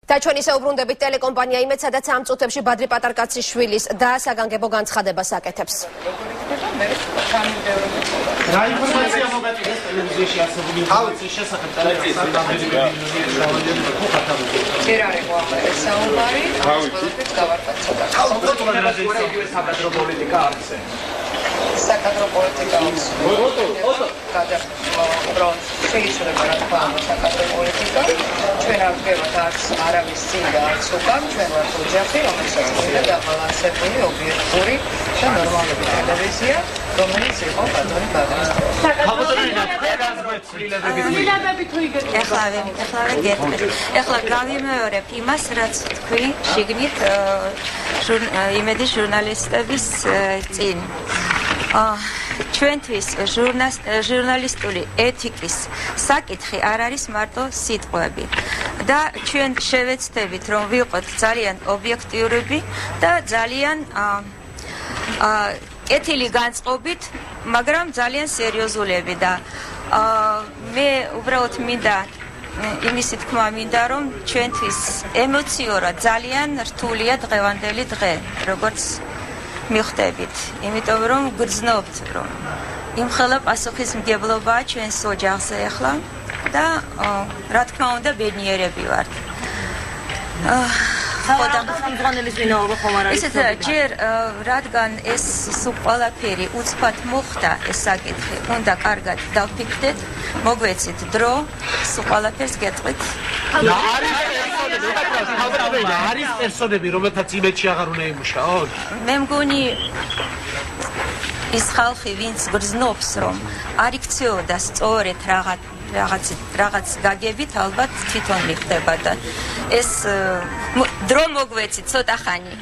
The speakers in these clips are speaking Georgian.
Ჩვენ ისე უბრუნდებით ტელეკომპანია იმედს, სადაც ამ წუთებში ბადრი პატარკაციშვილის და საგანგებო განცხადებას აკეთებს. რა ინფორმაცია მოგაწოდეთ ტელევიზიაში არსებული ინფორმაციის შესახებ ტელეკომპანიის ჯერ არის მოახერხეს საუბარი, ყველაფერს გავარკვევთ ცოტა. საკადრო პოლიტიკა არის. საკადრო პოლიტიკა აქვს. უბრალოდ შეიძლება რა თქვა საკადრო პოლიტიკა. ჩვენ არ ვდგებათ არავის წინ და არც უკან, ჩვენ ვართ ოჯახი, რომელსაც უნდა დაბალანსებული, ობიექტური და ნორმალური ტელევიზია, რომელიც იყო ბატონი ბაგრის. ეხლა გავიმეორებ იმას, რაც თქვი შიგნით იმედის ჟურნალისტების წინ. ჩვენთვის ჟურნალისტური ეთიკის საკითხი არ არის მარტო სიტყვები და ჩვენ შევეცდებით რომ ვიყოთ ძალიან ობიექტიურები და ძალიან კეთილი განწყობით, მაგრამ ძალიან სერიოზულები და მე უბრალოდ მინდა იმისი თქმა მინდა რომ ჩვენთვის ემოციურად ძალიან რთულია დღევანდელი დღე, როგორც მიხვდებით, იმიტომ რომ გრძნობთ რომ იმხელა პასუხისმგებლობაა ჩვენს ოჯახზე ახლა და რა თქმა უნდა ბედნიერები ვართ. ისეთ ჯერ რადგან ეს სულ ყველაფერი უცბად მოხდა ეს საკითხი, უნდა კარგად დავფიქრდეთ, მოგვეცით დრო, სულ ყველაფერს გეტყვით. არის პერსონები, რომელთაც იმედში აღარ უნდა იმუშაოთ? მე მგონი ის ხალხი, ვინც გრძნობს, რომ არ იქცეოდა სწორედ რაღაც გაგებით, ალბათ თვითონ მიხდება და ეს დრო მოგვეცით ცოტა ხანი.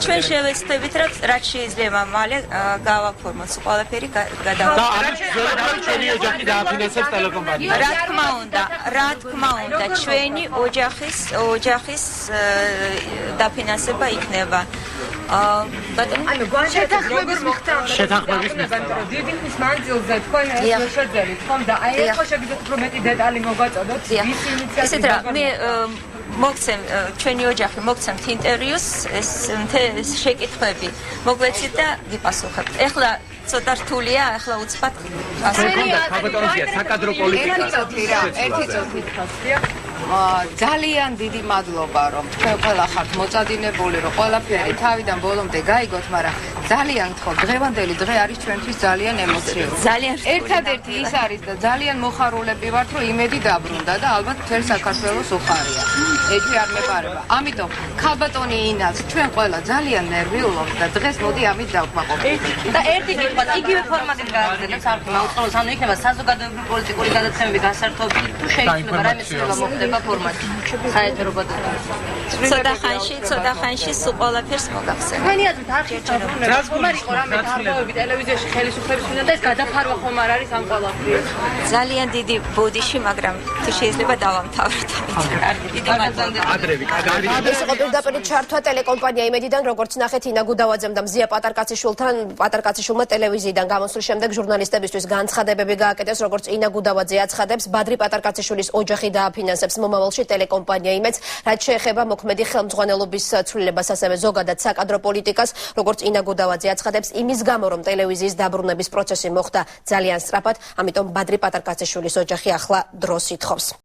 ჩვენ შევეცდებით, რაც შეიძლება მალე გავაფორმოთ ყველაფერი ჩვენი ოჯახი დააფინანსებს ტელეკომპანიას. რა თქმა უნდა, ჩვენი ოჯახის დაფინანსება იქნება. შეთანხმების დიდი ხნის მანძილზე თქვენ ეს შეძლებთ ხომ და აი ახლა შეგიძლიათ უფრო მეტი დეტალი მოგვაწოდოთ ვის ინიციატივა მე მოგცემ ჩვენი ოჯახი მოგცემთ ინტერვიუს ეს შეკითხვები მოგვეცით და გიპასუხებთ. ეხლა ცოტა რთულია, ახლა უცბად საკადრო პოლიტიკა. ერთი წუთი ხასია. ძალიან დიდი მადლობა რომ თქვენ ყველა ხართ მოწადინებული რომ ყველაფერი თავიდან ბოლომდე გაიგოთ, მაგრამ ძალიან გთხოვ, დღევანდელი დღე არის ჩვენთვის ძალიან ემოციური. ერთადერთი ის არის და ძალიან მოხარულები ვართ რომ იმედი დაბრუნდა და ალბათ მთელ საქართველოს უხარია. ეჭვი არ მეპარება. ამიტომ ქალბატონი ინას ჩვენ ყველა ძალიან ნერვიულობთ და დღეს მოდი ამით დავკმაყოფილდეთ. და ერთი კითხვა, იგივე ფორმატით გააგრძელებს არქი მაუწყლოს, ანუ იქნება საზოგადოებრივი პოლიტიკური გადაცემები გასართობილი თუ შეიძლება რაიმე ცვლილება მოხდება ფორმატი. საერთოდ ცოტა ხანში სულ ყველაფერს მოგახსენებ. თქვენი აზრით არქის დაბრუნება ხომ არ იყო რამე დარღვევები ტელევიზიაში ხელისუფლების მხრიდან და ეს გადაფარვა ხომ არ არის ამ ყველაფრის? ძალიან დიდი ბოდიში, მაგრამ თუ შეიძლება დავამთავროთ. დიდი მადლობა. ეს იყო პირდაპირ ჩართვა ტელეკომპანია იმედიდან, როგორც ნახეთ, ინა გუდავაძემ და მზია პატარკაციშვილმა ტელევიზიიდან გამოსვლის შემდეგ ჟურნალისტებისთვის განცხადებები გააკეთეს, როგორც ინა გუდავაძე აცხადებს, ბადრი პატარკაციშვილის ოჯახი დააფინანსებს მომავალში ტელეკომპანია იმედს, რაც შეეხება მოქმედი ხელმძღვანელობის ცვლილებას, ასევე ზოგადად საკადრო პოლიტიკას, როგორც ინა გუდავაძე აცხადებს, იმის გამო, რომ ტელევიზიის დაბრუნების პროცესი მოხდა ძალიან სწრაფად, ამიტომ ბადრი პატარკაციშვილის ოჯახი ახლა დროს ითხოვს.